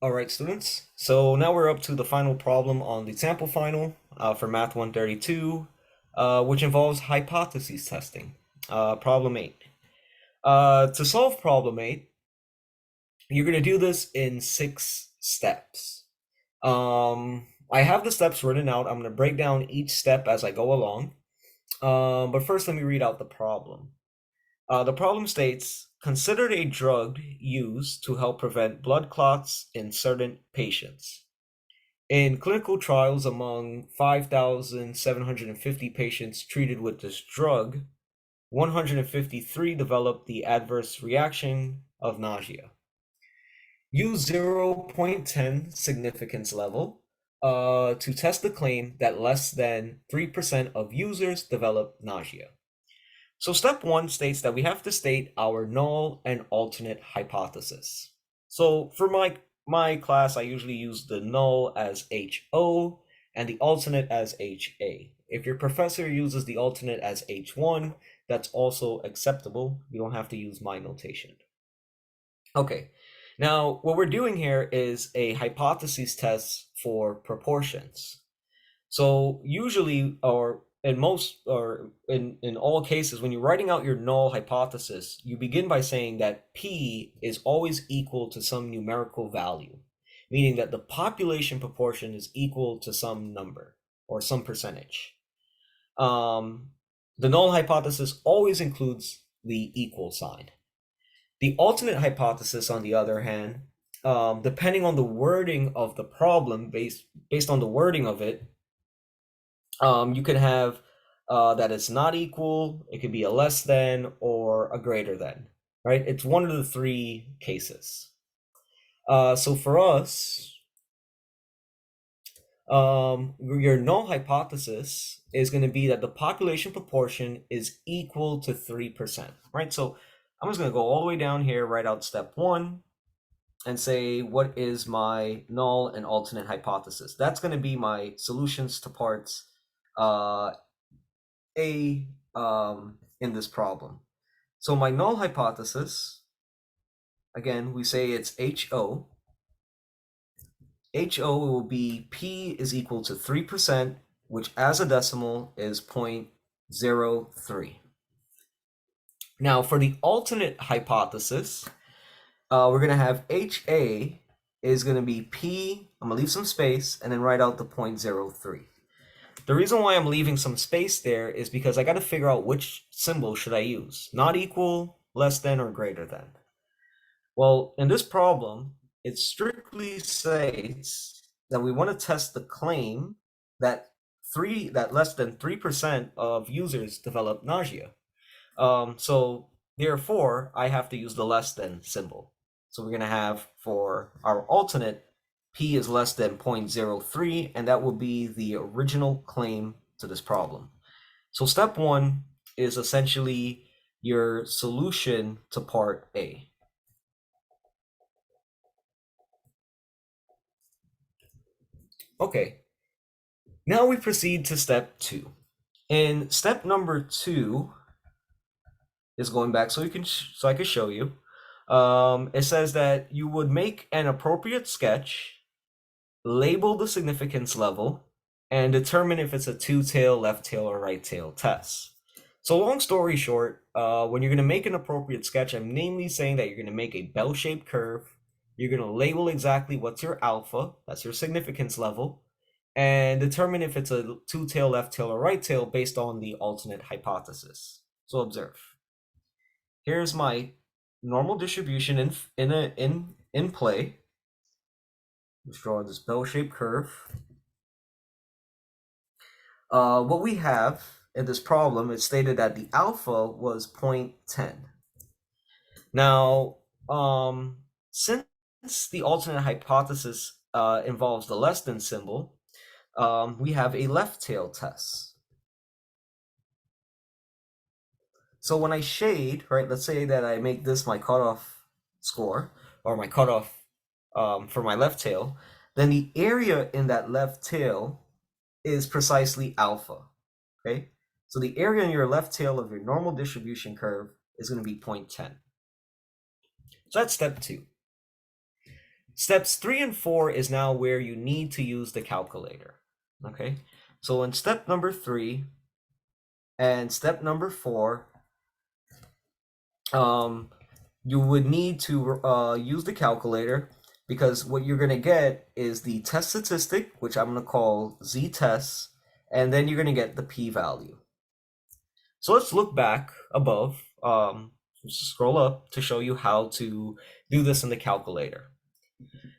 All right, students. So now we're up to the final problem on the sample final for Math 132, which involves hypotheses testing. Problem 8. To solve problem 8, you're going to do this in 6 steps. I have the steps written out. I'm going to break down each step as I go along. But first, let me read out the problem. The problem states, consider a drug used to help prevent blood clots in certain patients. In clinical trials among 5,750 patients treated with this drug, 153 developed the adverse reaction of nausea. Use 0.10 significance level to test the claim that less than 3% of users develop nausea. So step 1 states that we have to state our null and alternate hypothesis. So for my class, I usually use the null as HO and the alternate as HA. If your professor uses the alternate as H1, that's also acceptable. You don't have to use my notation. Okay, now what we're doing here is a hypothesis test for proportions. So usually, or in most, or in all cases, when you're writing out your null hypothesis, you begin by saying that P is always equal to some numerical value, meaning that the population proportion is equal to some number or some percentage. The null hypothesis always includes the equal sign. The alternate hypothesis, on the other hand, depending on the wording of the problem, based on the wording of it, you can have that it's not equal, it could be a less than, or a greater than, right? It's one of the 3 cases. So for us, your null hypothesis is going to be that the population proportion is equal to 3%, right? So I'm just going to go all the way down here, write out step 1, and say, what is my null and alternate hypothesis? That's going to be my solutions to parts A in this problem. So my null hypothesis, again, we say it's HO. HO will be P is equal to 3%, which as a decimal is 0.03. Now for the alternate hypothesis, we're going to have HA is going to be P, I'm going to leave some space, and then write out the 0.03. The reason why I'm leaving some space there is because I got to figure out which symbol should I use. Not equal, less than, or greater than. Well, in this problem, it strictly states that we want to test the claim that less than 3% of users develop nausea. So therefore, I have to use the less than symbol. So we're going to have, for our alternate, P is less than 0.03, and that will be the original claim to this problem. So step 1 is essentially your solution to part A. Okay, now we proceed to step 2. In step number 2 is going back so I can show you. It says that you would make an appropriate sketch, label the significance level, and determine if it's a two-tail, left tail, or right tail test. So long story short, when you're going to make an appropriate sketch, I'm namely saying that you're going to make a bell-shaped curve. You're going to label exactly what's your alpha, that's your significance level, and determine if it's a two-tail, left tail, or right tail based on the alternate hypothesis. So observe. Here's my normal distribution in play. Let's draw this bell-shaped curve. What we have in this problem is stated that the alpha was 0.10. Now, since the alternate hypothesis involves the less than symbol, we have a left tail test. So when I shade, right, let's say that I make this my cutoff score, or my cutoff for my left tail, then the area in that left tail is precisely alpha, okay? So the area in your left tail of your normal distribution curve is going to be 0.10. So that's step 2. Steps 3 and 4 is now where you need to use the calculator. Okay, so in step number 3 and step number 4, you would need to use the calculator, because what you're going to get is the test statistic, which I'm going to call z-test, and then you're going to get the p-value. So let's look back above, scroll up to show you how to do this in the calculator.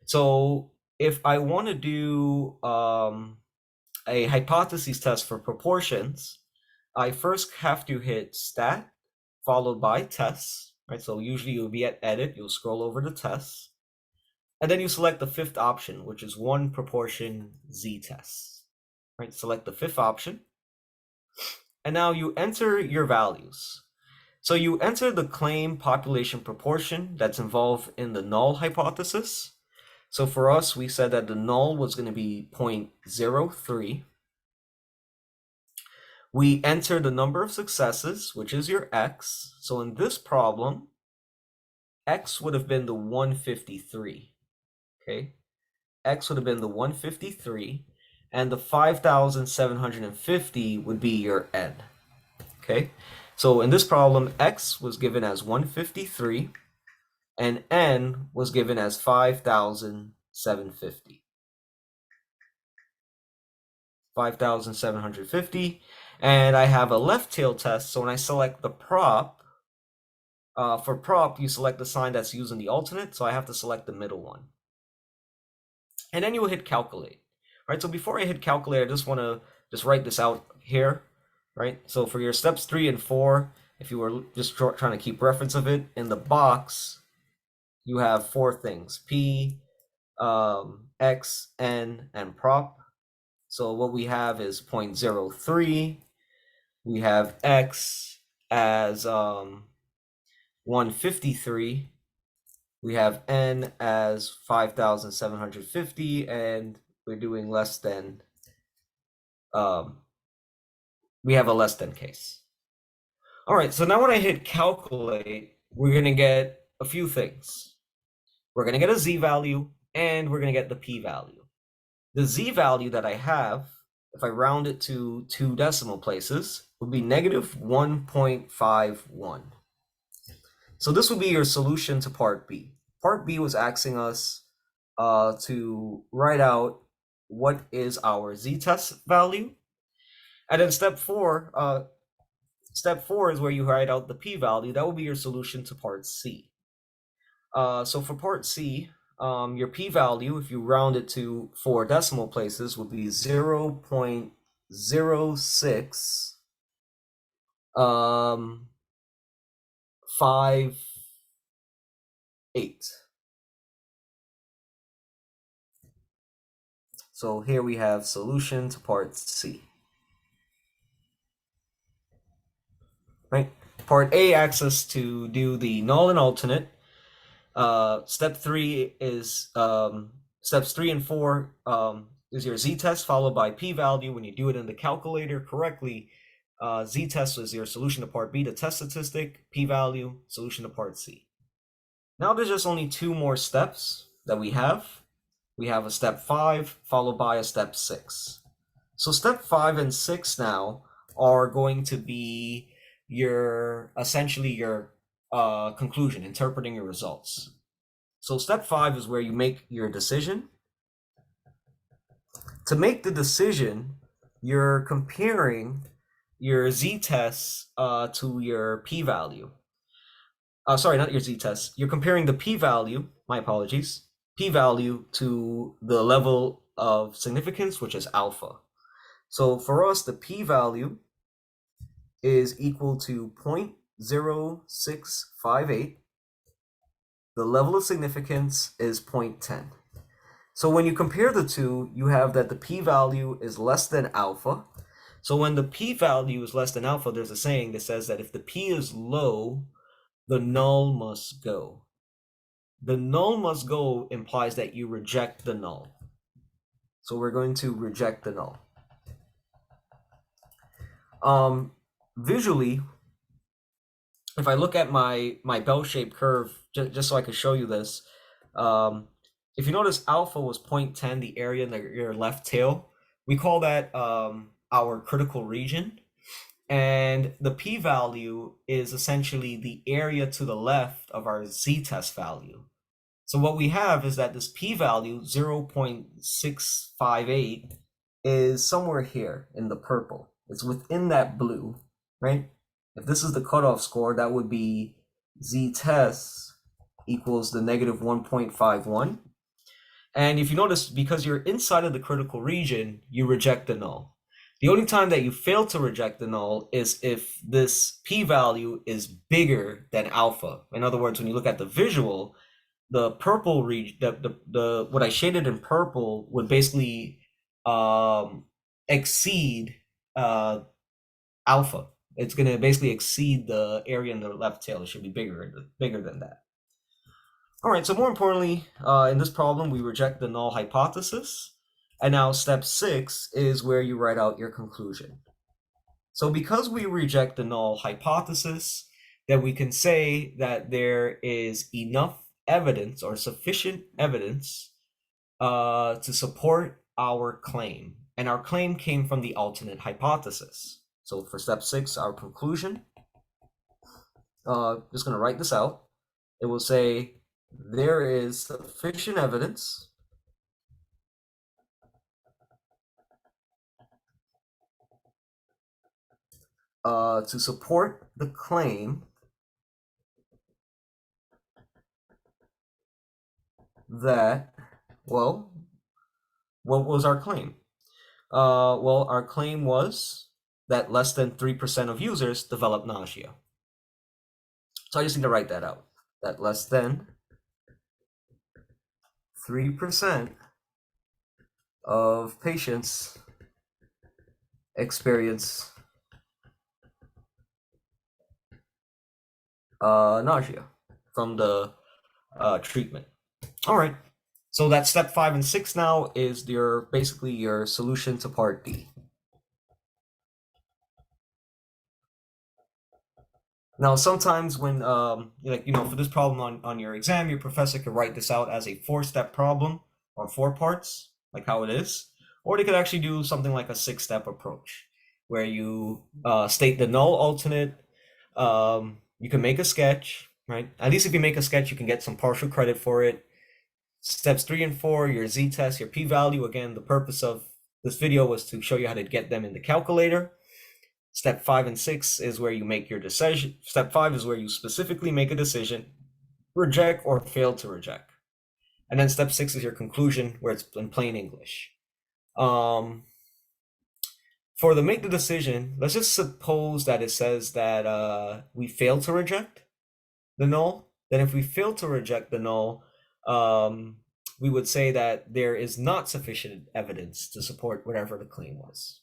So if I want to do a hypothesis test for proportions, I first have to hit stat followed by tests, right? So usually you'll be at edit, you'll scroll over to tests, and then you select the fifth option, which is one proportion z-test, right? Select the fifth option, and now you enter your values. So you enter the claim population proportion that's involved in the null hypothesis. So for us, we said that the null was going to be 0.03. We enter the number of successes, which is your x. So in this problem, x would have been the 153. Okay, x would have been the 153, and the 5,750 would be your n. Okay, so in this problem, x was given as 153, and n was given as 5,750. 5,750, and I have a left tail test. So when I select the prop, for prop, you select the sign that's using the alternate, so I have to select the middle one. And then you will hit calculate, right? So before I hit calculate, I just want to write this out here, right? So for your steps 3 and 4, if you were just trying to keep reference of it, in the box, you have 4 things: P, X, N, and prop. So what we have is 0.03. We have X as 153. We have N as 5,750, and we're doing less than, we have a less than case. All right, so now when I hit calculate, we're going to get a few things. We're going to get a z-value, and we're going to get the p-value. The z-value that I have, if I round it to 2 decimal places, would be negative 1.51. So this would be your solution to part B. Part B was asking us to write out what is our z-test value. And then step 4 is where you write out the p-value. That will be your solution to part C. So for part C, your p-value, if you round it to 4 decimal places, would be 0.06 58. So here we have solution to part C. Right? Part A asks us to do the null and alternate. Step 3 is steps 3 and 4 is your z-test followed by p-value. When you do it in the calculator correctly, z-test is your solution to part B, the test statistic, p-value, solution to part C. Now there's just only 2 more steps that we have. We have a step 5 followed by a step 6. So step 5 and 6 now are going to be essentially your conclusion, interpreting your results. So step 5 is where you make your decision. To make the decision, you're comparing your z-test to your p-value. Sorry, not your z-test. You're comparing the p-value, my apologies, p-value to the level of significance, which is alpha. So for us, the p-value is equal to 0.0658. The level of significance is 0.10. So when you compare the two, you have that the p-value is less than alpha. So when the p-value is less than alpha, there's a saying that says that if the p is low, the null must go. The null must go implies that you reject the null. So we're going to reject the null. Visually, if I look at my bell-shaped curve, just so I can show you this, if you notice alpha was 0.10, the area in your left tail, we call that our critical region. And the p-value is essentially the area to the left of our z-test value. So what we have is that this p-value, 0.658, is somewhere here in the purple. It's within that blue, right? If this is the cutoff score, that would be z-test equals the negative 1.51. And if you notice, because you're inside of the critical region, you reject the null. The only time that you fail to reject the null is if this p-value is bigger than alpha. In other words, when you look at the visual, the purple region, the what I shaded in purple would basically exceed alpha. It's going to basically exceed the area in the left tail. It should be bigger than that. All right, so more importantly, in this problem, we reject the null hypothesis. And now step 6 is where you write out your conclusion. So because we reject the null hypothesis, then we can say that there is enough evidence or sufficient evidence to support our claim. And our claim came from the alternate hypothesis. So for step 6, our conclusion, just going to write this out. It will say there is sufficient evidence to support the claim that, well, what was our claim? Well, our claim was that less than 3% of users develop nausea. So I just need to write that out. That less than 3% of patients experience nausea from the treatment. All right. So that step 5 and 6 now is basically your solution to part D. Now, sometimes when, for this problem on your exam, your professor could write this out as a 4-step problem or 4 parts, like how it is. Or they could actually do something like a 6-step approach, where you state the null alternate. You can make a sketch, right? At least if you make a sketch, you can get some partial credit for it. Steps 3 and 4, your z-test, your p-value. Again, the purpose of this video was to show you how to get them in the calculator. Step 5 and 6 is where you make your decision. Step 5 is where you specifically make a decision, reject or fail to reject. And then step 6 is your conclusion, where it's in plain English. For the make the decision, let's just suppose that it says that we fail to reject the null. Then if we fail to reject the null, we would say that there is not sufficient evidence to support whatever the claim was.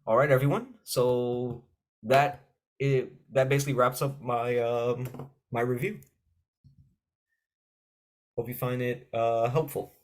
All right, everyone. So that basically wraps up my my review. Hope you find it helpful.